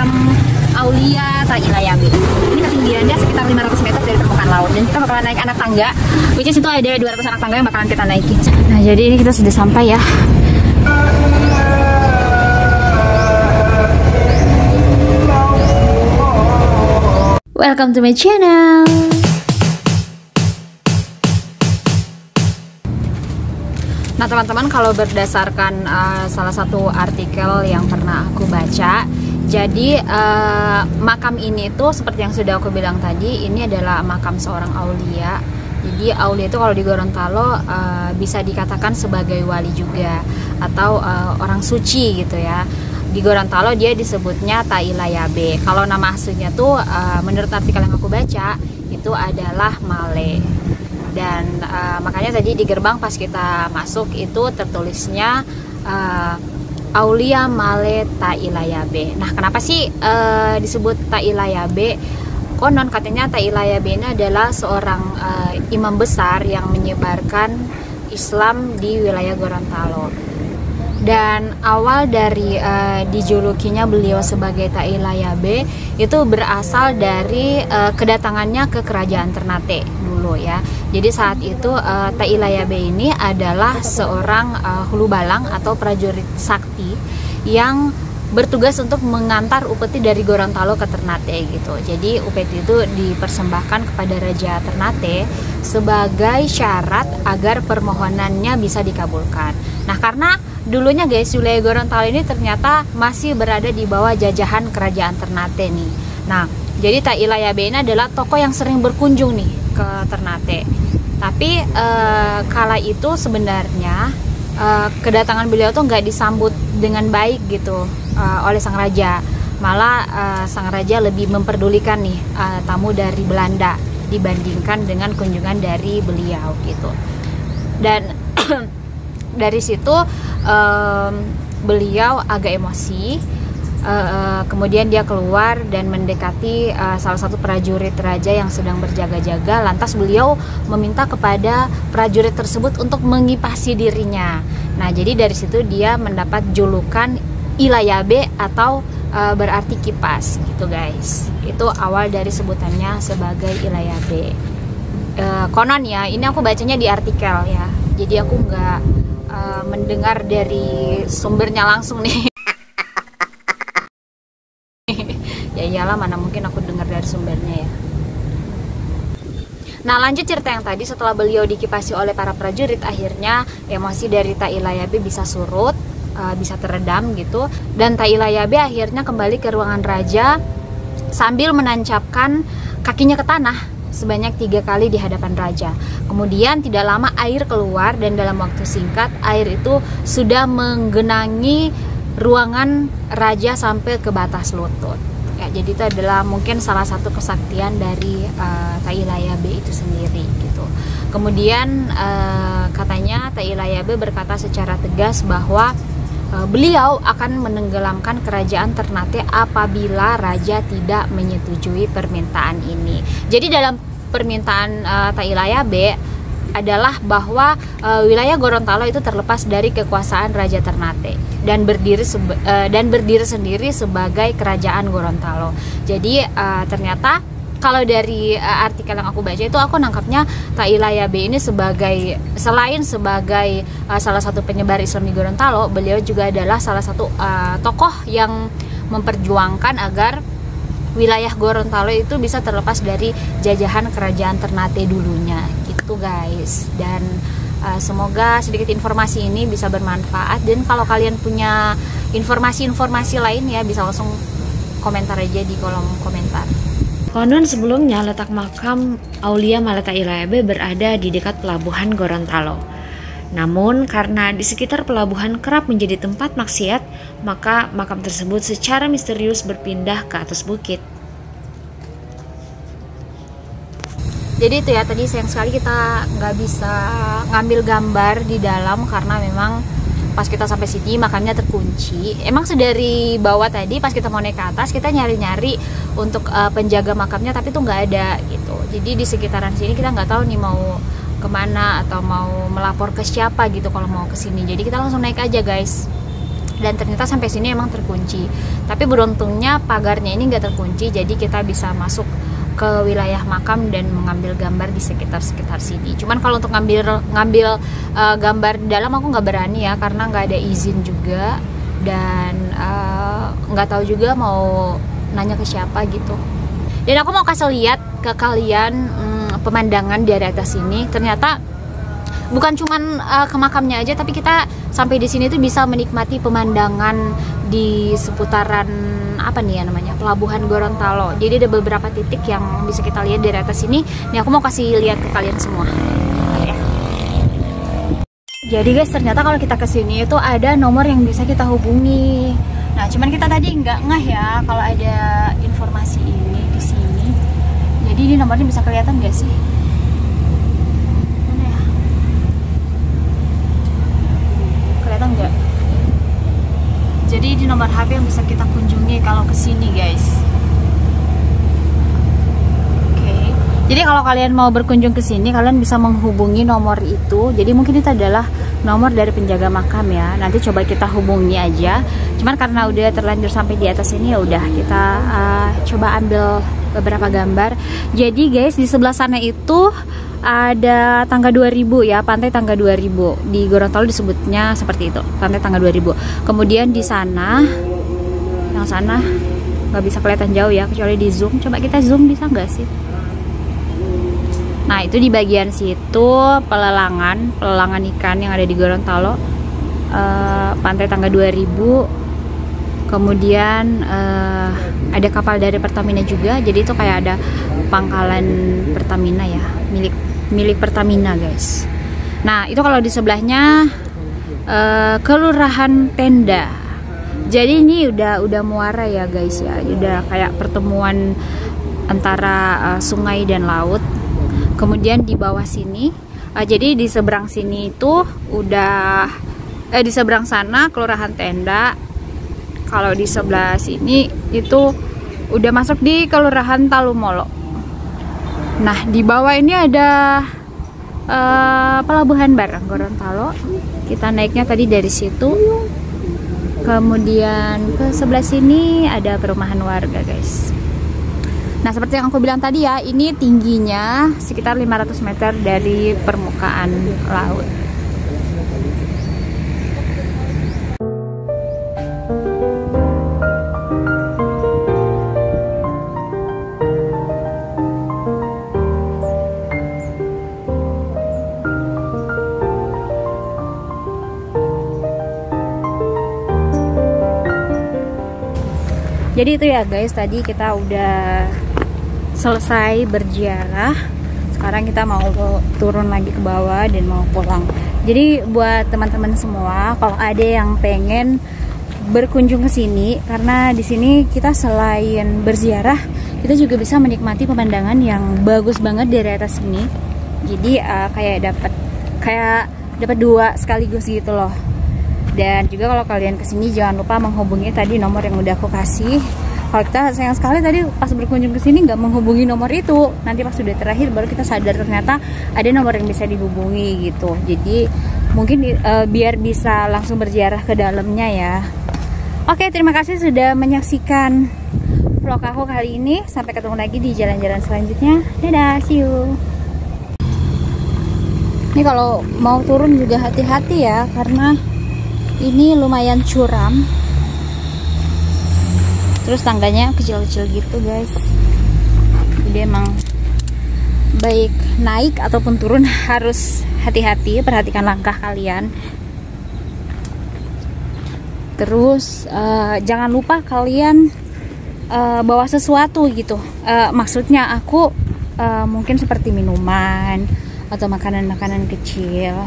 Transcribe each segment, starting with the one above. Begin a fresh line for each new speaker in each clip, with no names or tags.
makam Aulia Tailayabe. Ini ketinggiannya sekitar 500 meter dari permukaan laut, dan kita bakalan naik anak tangga, which is itu ada 200 anak tangga yang bakalan kita naikin. Nah, jadi ini kita sudah sampai ya. Welcome to my channel. Nah teman-teman, kalau berdasarkan salah satu artikel yang pernah aku baca, jadi makam ini tuh seperti yang sudah aku bilang tadi, ini adalah makam seorang aulia. Jadi aulia itu kalau di Gorontalo bisa dikatakan sebagai wali juga, atau orang suci gitu ya. Di Gorontalo dia disebutnya Tailayabe. Kalau nama aslinya tuh menurut artikel yang aku baca itu adalah Male. Dan makanya tadi di gerbang pas kita masuk itu tertulisnya Aulia Male Tailayabe. Nah, kenapa sih disebut Tailayabe? Konon katanya Tailayabe ini adalah seorang imam besar yang menyebarkan Islam di wilayah Gorontalo. Dan awal dari dijulukinya beliau sebagai Tailayabe itu berasal dari kedatangannya ke kerajaan Ternate dulu ya. Jadi saat itu Tailayabe ini adalah seorang hulu balang atau prajurit sakti yang bertugas untuk mengantar upeti dari Gorontalo ke Ternate gitu. Jadi upeti itu dipersembahkan kepada Raja Ternate sebagai syarat agar permohonannya bisa dikabulkan. Nah, karena dulunya guys, wilayah Gorontalo ini ternyata masih berada di bawah jajahan kerajaan Ternate nih. Nah, jadi Tailayabe ini adalah tokoh yang sering berkunjung nih ke Ternate. Tapi kala itu sebenarnya kedatangan beliau tuh nggak disambut dengan baik gitu oleh sang raja. Malah sang raja lebih memperdulikan nih tamu dari Belanda dibandingkan dengan kunjungan dari beliau gitu. Dan dari situ beliau agak emosi. Kemudian dia keluar dan mendekati salah satu prajurit raja yang sedang berjaga-jaga. Lantas beliau meminta kepada prajurit tersebut untuk mengipasi dirinya. Nah, jadi dari situ dia mendapat julukan Ilayabe atau berarti kipas gitu guys. Itu awal dari sebutannya sebagai Ilayabe. Konon ya, ini aku bacanya di artikel ya. Jadi aku nggak mendengar dari sumbernya langsung nih. Ya iyalah, mana mungkin aku dengar dari sumbernya ya. Nah, lanjut cerita yang tadi, setelah beliau dikipasi oleh para prajurit, akhirnya emosi dari Tailayabe bisa surut, bisa teredam gitu. Dan Tailayabe akhirnya kembali ke ruangan raja sambil menancapkan kakinya ke tanah sebanyak 3 kali di hadapan raja. Kemudian tidak lama air keluar, dan dalam waktu singkat air itu sudah menggenangi ruangan raja sampai ke batas lutut. Ya, jadi itu adalah mungkin salah satu kesaktian dari Tailayabe itu sendiri gitu. Kemudian katanya Tailayabe berkata secara tegas bahwa beliau akan menenggelamkan kerajaan Ternate apabila raja tidak menyetujui permintaan ini. Jadi dalam permintaan Tailayabe adalah bahwa wilayah Gorontalo itu terlepas dari kekuasaan Raja Ternate dan berdiri sendiri sebagai kerajaan Gorontalo. Jadi ternyata kalau dari artikel yang aku baca itu, aku nangkapnya Tailayabe ini selain sebagai salah satu penyebar Islam di Gorontalo, beliau juga adalah salah satu tokoh yang memperjuangkan agar wilayah Gorontalo itu bisa terlepas dari jajahan kerajaan Ternate dulunya gitu guys. Dan semoga sedikit informasi ini bisa bermanfaat, dan kalau kalian punya informasi-informasi lain ya bisa langsung komentar aja di kolom komentar.
Konon sebelumnya letak makam Aulia Male Tailayabe berada di dekat pelabuhan Gorontalo. Namun karena di sekitar pelabuhan kerap menjadi tempat maksiat, maka makam tersebut secara misterius berpindah ke atas bukit.
Jadi itu ya, tadi sayang sekali kita nggak bisa ngambil gambar di dalam karena memang pas kita sampai sini makamnya terkunci. Emang sedari bawah tadi pas kita mau naik ke atas kita nyari-nyari untuk penjaga makamnya, tapi tuh nggak ada gitu. Jadi di sekitaran sini kita nggak tahu nih mau kemana atau mau melapor ke siapa gitu kalau mau ke sini. Jadi kita langsung naik aja guys. dan ternyata sampai sini emang terkunci. Tapi beruntungnya pagarnya ini nggak terkunci, jadi kita bisa masuk ke wilayah makam dan mengambil gambar di sekitar sini. Cuman kalau untuk ngambil gambar di dalam aku nggak berani ya, karena nggak ada izin juga, dan nggak tahu juga mau nanya ke siapa gitu. Dan aku mau kasih lihat ke kalian pemandangan dari atas ini. Ternyata bukan cuman ke makamnya aja, tapi kita sampai di sini tuh bisa menikmati pemandangan di seputaran apa nih ya namanya, Pelabuhan Gorontalo. Jadi ada beberapa titik yang bisa kita lihat dari atas sini. Nih aku mau kasih lihat ke kalian semua. Jadi guys, ternyata kalau kita kesini itu ada nomor yang bisa kita hubungi. Nah, cuman kita tadi nggak ngeh ya kalau ada informasi ini di sini. Jadi ini nomornya bisa kelihatan nggak sih? Mana ya? Kelihatan nggak? Jadi di nomor HP yang bisa kita kunjungi kalau kesini guys. Oke. Jadi kalau kalian mau berkunjung ke sini, kalian bisa menghubungi nomor itu. Jadi mungkin itu adalah nomor dari penjaga makam ya. Nanti coba kita hubungi aja. Cuman karena udah terlanjur sampai di atas ini, ya udah kita coba ambil beberapa gambar. Jadi guys, di sebelah sana itu ada Tangga 2000 ya, Pantai Tangga 2000. Di Gorontalo disebutnya seperti itu, Pantai Tangga 2000. Kemudian di sana, yang sana nggak bisa kelihatan jauh ya, kecuali di zoom. Coba kita zoom, bisa nggak sih? Nah, itu di bagian situ pelelangan ikan yang ada di Gorontalo, Pantai Tangga 2000. Kemudian ada kapal dari Pertamina juga. Jadi itu kayak ada pangkalan Pertamina ya, milik Pertamina guys. Nah, itu kalau di sebelahnya Kelurahan Tenda. Jadi ini udah muara ya guys ya, udah kayak pertemuan antara sungai dan laut. Kemudian di bawah sini, jadi di seberang sini itu udah di seberang sana Kelurahan Tenda. Kalau di sebelah sini itu udah masuk di Kelurahan Talumolo. Nah, di bawah ini ada Pelabuhan Barang Gorontalo. Kita naiknya tadi dari situ. Kemudian ke sebelah sini ada perumahan warga guys. Nah, seperti yang aku bilang tadi ya, ini tingginya sekitar 500 meter dari permukaan laut. Jadi itu ya guys, tadi kita udah selesai berziarah. Sekarang kita mau turun lagi ke bawah dan mau pulang. Jadi buat teman-teman semua, kalau ada yang pengen berkunjung ke sini, karena di sini kita selain berziarah, kita juga bisa menikmati pemandangan yang bagus banget dari atas sini. Jadi kayak dapat dua sekaligus gitu loh. Dan juga kalau kalian kesini jangan lupa menghubungi tadi nomor yang udah aku kasih. Kalau kita sayang sekali tadi pas berkunjung ke sini nggak menghubungi nomor itu. Nanti pas sudah terakhir baru kita sadar ternyata ada nomor yang bisa dihubungi gitu. Jadi mungkin biar bisa langsung berziarah ke dalamnya ya. Oke, terima kasih sudah menyaksikan vlog aku kali ini. Sampai ketemu lagi di jalan-jalan selanjutnya. Dadah, see you. Ini kalau mau turun juga hati-hati ya, karena ini lumayan curam. Terus tangganya kecil-kecil gitu guys. Jadi emang baik naik ataupun turun harus hati-hati, perhatikan langkah kalian. Terus jangan lupa kalian bawa sesuatu gitu. Maksudnya aku mungkin seperti minuman atau makanan-makanan kecil.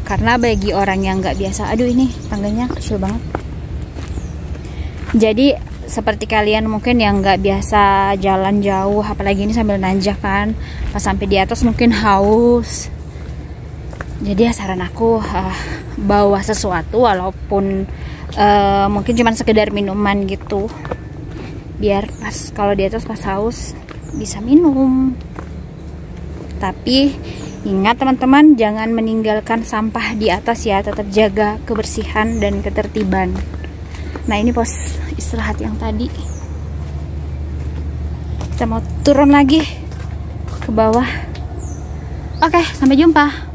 Karena bagi orang yang nggak biasa, aduh ini tangganya kecil banget. Jadi seperti kalian mungkin yang nggak biasa jalan jauh, apalagi ini sambil nanjak kan, pas sampai di atas mungkin haus. Jadi ya saran aku bawa sesuatu, walaupun mungkin cuma sekedar minuman gitu, biar pas kalau di atas pas haus bisa minum. Tapi Ingat teman-teman, jangan meninggalkan sampah di atas ya, tetap jaga kebersihan dan ketertiban. Nah, ini pos istirahat yang tadi. Kita mau turun lagi ke bawah. Oke, sampai jumpa.